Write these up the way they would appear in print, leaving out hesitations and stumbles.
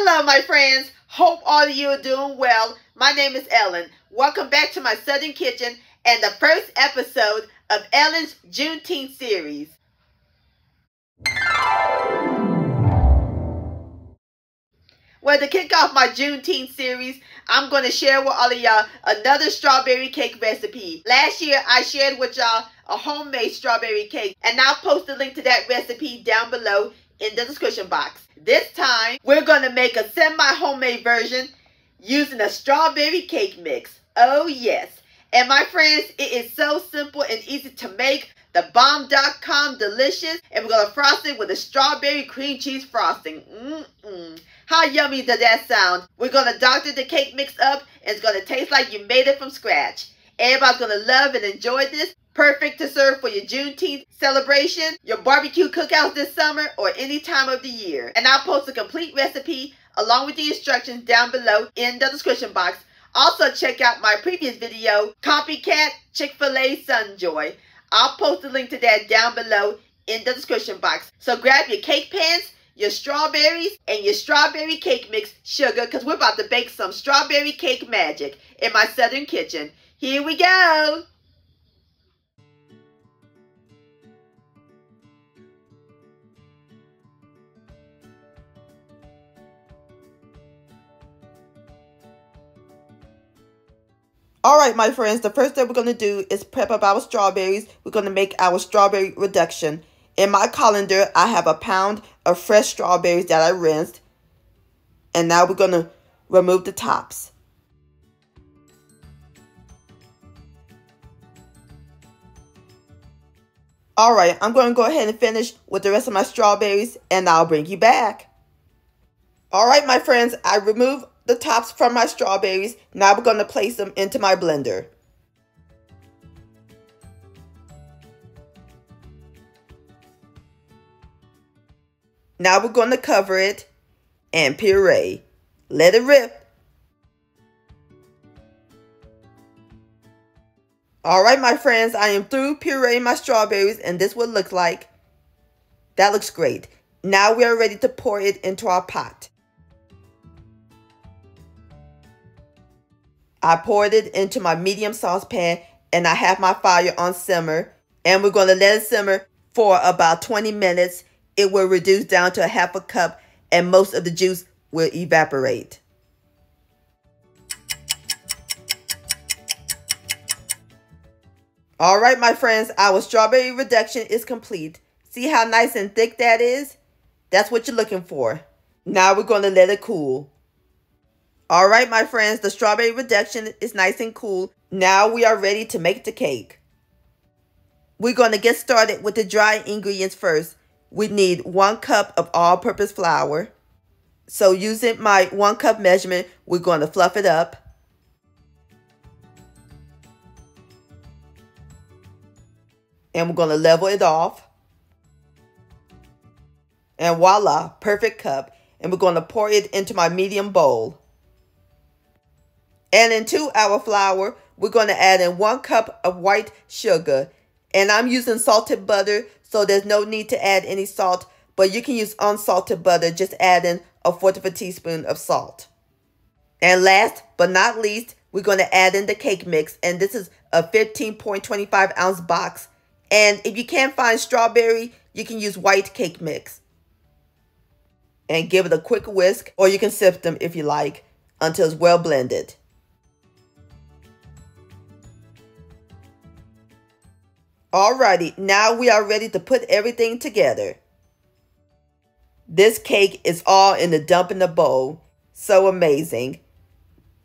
Hello, my friends. Hope all of you are doing well. My name is Ellen. Welcome back to my Southern Kitchen and the first episode of Ellen's Juneteenth Series. Well, to kick off my Juneteenth series, I'm going to share with all of y'all another strawberry cake recipe. Last year, I shared with y'all a homemade strawberry cake, and I'll post a link to that recipe down below in the description box. This time, we're going to make a semi-homemade version using a strawberry cake mix. Oh, yes. And my friends, it is so simple and easy to make. The bomb.com delicious, and we're going to frost it with a strawberry cream cheese frosting. How yummy does that sound? We're going to doctor the cake mix up, and it's going to taste like you made it from scratch. Everybody's going to love and enjoy this. Perfect to serve for your Juneteenth celebration, your barbecue cookouts this summer, or any time of the year. And I'll post a complete recipe along with the instructions down below in the description box. Also, check out my previous video, Copycat Chick-fil-A Sunjoy. I'll post a link to that down below in the description box. So grab your cake pans, your strawberries, and your strawberry cake mix sugar, because we're about to bake some strawberry cake magic in my Southern kitchen. Here we go! Alright, my friends, the first thing we're going to do is prep up our strawberries. We're going to make our strawberry reduction. In my colander, I have a pound of fresh strawberries that I rinsed. And now we're going to remove the tops. Alright, I'm going to go ahead and finish with the rest of my strawberries, and I'll bring you back. Alright, my friends, I removed the tops from my strawberries. Now we're going to place them into my blender. Now we're going to cover it and puree. Let it rip. Alright, my friends, I am through pureeing my strawberries, and this will look like. That looks great. Now we are ready to pour it into our pot. I poured it into my medium saucepan, and I have my fire on simmer, and we're going to let it simmer for about 20 minutes. It will reduce down to a half a cup, and most of the juice will evaporate. All right, my friends, our strawberry reduction is complete. See how nice and thick that is? That's what you're looking for. Now we're going to let it cool. All right, my friends, the strawberry reduction is nice and cool. Now we are ready to make the cake. We're going to get started with the dry ingredients first. We need 1 cup of all-purpose flour. So using my 1 cup measurement, we're going to fluff it up. And we're going to level it off. And voila, perfect cup. And we're going to pour it into my medium bowl. And into our flour, we're going to add in 1 cup of white sugar. And I'm using salted butter, so there's no need to add any salt. But you can use unsalted butter, just add in 1/4 of a teaspoon of salt. And last but not least, we're going to add in the cake mix. And this is a 15.25 ounce box. And if you can't find strawberry, you can use white cake mix. And give it a quick whisk, or you can sift them if you like, until it's well blended. Alrighty, now we are ready to put everything together. This cake is all in the dump in the bowl. So amazing.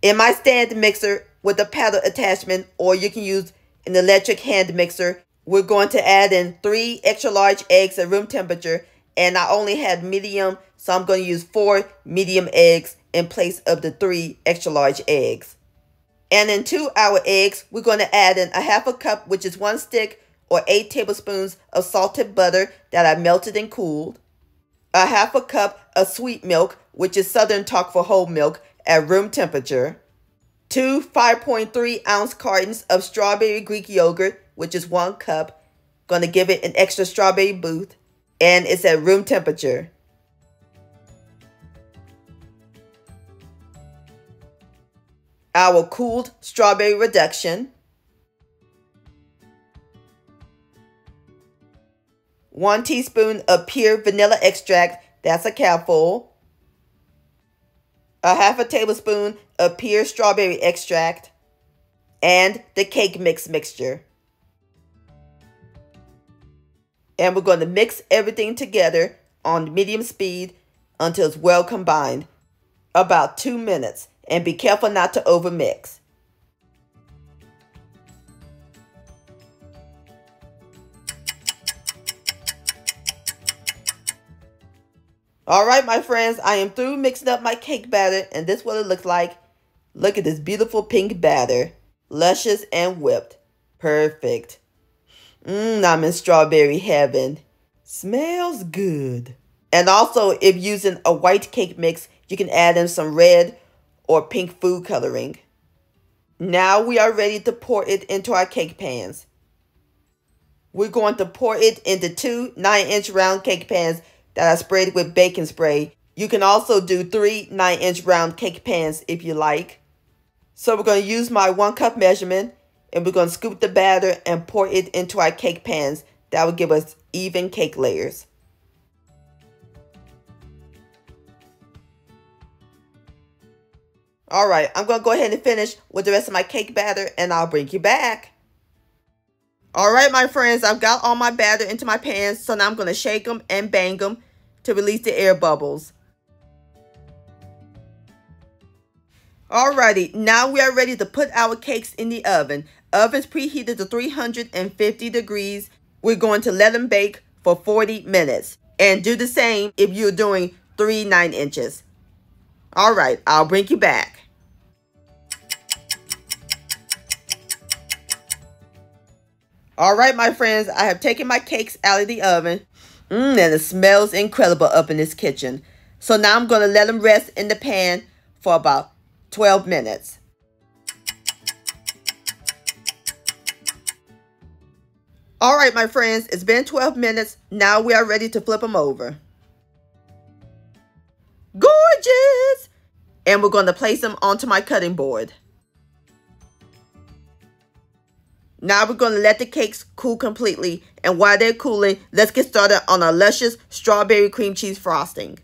In my stand mixer with a paddle attachment, or you can use an electric hand mixer, we're going to add in 3 extra large eggs at room temperature. And I only had medium, so I'm going to use 4 medium eggs in place of the 3 extra large eggs. And into our eggs, we're going to add in 1/2 cup, which is 1 stick, or 8 tablespoons of salted butter that I melted and cooled. 1/2 cup of sweet milk, which is Southern talk for whole milk, at room temperature. 2 5.3 ounce cartons of strawberry Greek yogurt, which is 1 cup. Going to give it an extra strawberry boost, and it's at room temperature. our cooled strawberry reduction, 1 teaspoon of pure vanilla extract, that's a cupful, a half a tablespoon of pure strawberry extract, and the cake mix mixture. And we're going to mix everything together on medium speed until it's well combined, about 2 minutes, and be careful not to overmix. Alright my friends, I am through mixing up my cake batter, and this is what it looks like. Look at this beautiful pink batter, luscious and whipped. Perfect. I'm in strawberry heaven. Smells good. And also, if using a white cake mix, you can add in some red or pink food coloring. Now we are ready to pour it into our cake pans. We're going to pour it into 2 9-inch round cake pans that are sprayed with baking spray. You can also do 3 9-inch round cake pans if you like. So we're going to use my 1 cup measurement, and we're going to scoop the batter and pour it into our cake pans. That will give us even cake layers. Alright, I'm going to go ahead and finish with the rest of my cake batter, and I'll bring you back. Alright my friends, I've got all my batter into my pans, so now I'm going to shake them and bang them to release the air bubbles. Alrighty, now we are ready to put our cakes in the oven. Oven's preheated to 350 degrees. We're going to let them bake for 40 minutes. And do the same if you're doing 3 9-inches. Alright, I'll bring you back. Alright my friends, I have taken my cakes out of the oven. And it smells incredible up in this kitchen. So now I'm going to let them rest in the pan for about 12 minutes. Alright my friends, it's been 12 minutes. Now we are ready to flip them over. Gorgeous! And we're going to place them onto my cutting board. Now we're going to let the cakes cool completely. And while they're cooling, let's get started on our luscious strawberry cream cheese frosting.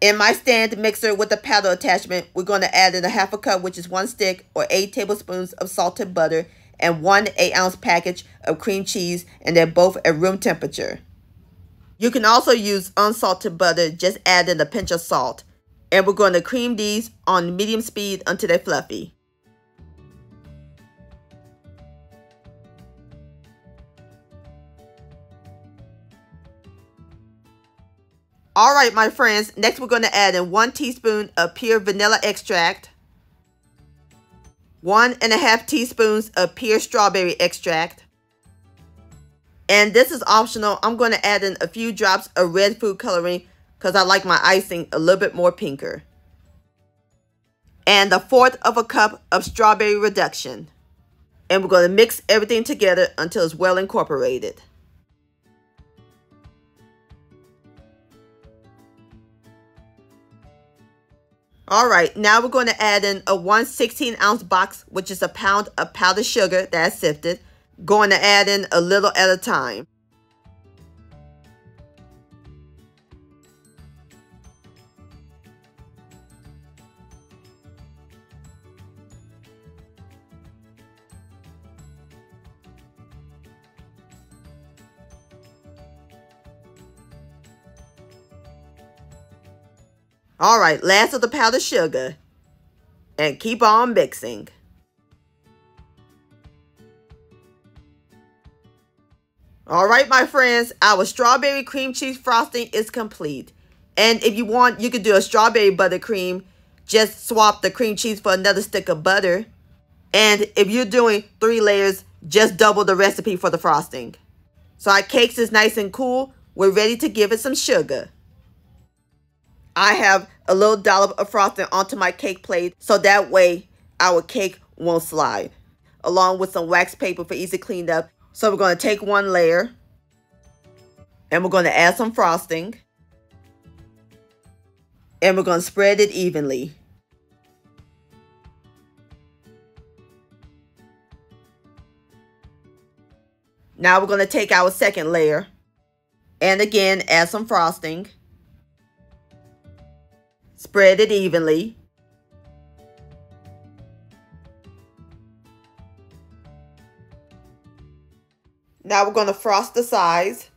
In my stand mixer with the paddle attachment, we're going to add in a half a cup, which is 1 stick, or 8 tablespoons of salted butter, and 1 8-ounce package of cream cheese, and they're both at room temperature. You can also use unsalted butter, just add in a pinch of salt. And we're going to cream these on medium speed until they're fluffy. Alright my friends, next we're going to add in 1 teaspoon of pure vanilla extract, 1.5 teaspoons of pure strawberry extract, and this is optional. I'm going to add in a few drops of red food coloring because I like my icing a little bit more pinker, and 1/4 cup of strawberry reduction. And we're going to mix everything together until it's well incorporated. Alright, now we're going to add in a 1 16-ounce box, which is a pound of powdered sugar that's sifted. Going to add in a little at a time. Alright, last of the powdered sugar. And keep on mixing. Alright my friends, our strawberry cream cheese frosting is complete. And if you want, you could do a strawberry buttercream. Just swap the cream cheese for another stick of butter. And if you're doing 3 layers, just double the recipe for the frosting. So our cakes is nice and cool. We're ready to give it some sugar. I have a little dollop of frosting onto my cake plate so that way our cake won't slide. Along with some wax paper for easy cleanup. So we're going to take 1 layer and we're going to add some frosting. And we're going to spread it evenly. Now we're going to take our second layer and again add some frosting. Spread it evenly. Now we're going to frost the sides.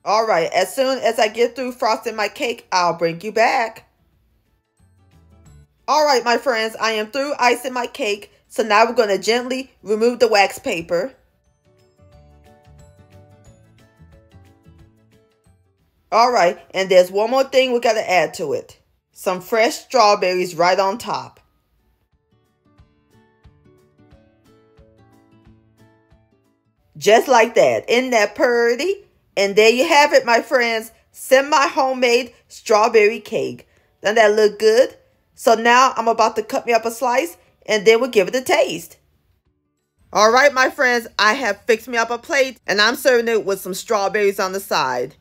All right, as soon as I get through frosting my cake, I'll bring you back. All right, my friends, I am through icing my cake. So now we're going to gently remove the wax paper. All right, and there's one more thing we got to add to it. Some fresh strawberries right on top. Just like that. Isn't that pretty? And there you have it, my friends. Semi-homemade strawberry cake. Doesn't that look good? So now I'm about to cut me up a slice and then we'll give it a taste. All right, my friends, I have fixed me up a plate and I'm serving it with some strawberries on the side.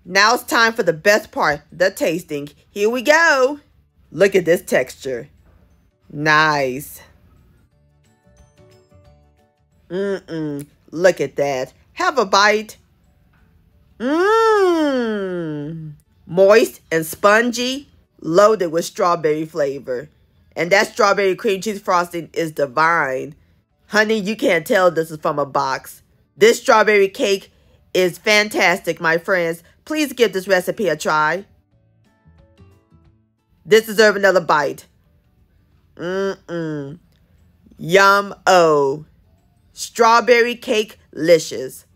Now it's time for the best part, the tasting. Here we go. Look at this texture. Nice. Look at that. Have a bite. Moist and spongy, loaded with strawberry flavor. And that strawberry cream cheese frosting is divine. Honey, you can't tell this is from a box. This strawberry cake is fantastic, my friends. Please give this recipe a try. This deserves another bite. Yum-o. Strawberry cake-licious.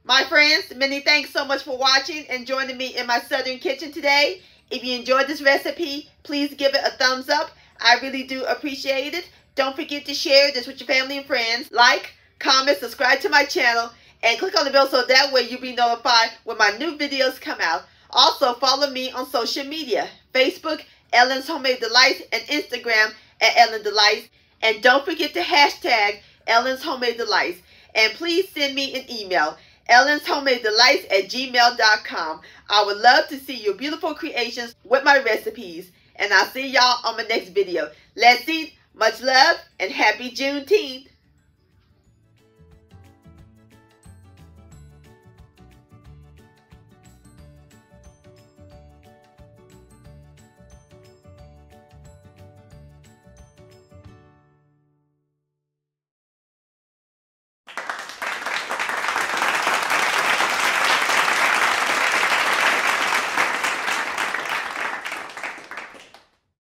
My friends, many thanks so much for watching and joining me in my southern kitchen today. If you enjoyed this recipe, please give it a thumbs up. I really do appreciate it. Don't forget to share this with your family and friends. Like, comment, subscribe to my channel, and click on the bell so that way you'll be notified when my new videos come out. Also, follow me on social media. Facebook, Ellen's Homemade Delights, and Instagram at Ellen Delights. And don't forget to hashtag Ellen's Homemade Delights. And please send me an email, ellenshomemade@gmail.com. I would love to see your beautiful creations with my recipes. And I'll see y'all on my next video. Let's eat. Much love and happy Juneteenth.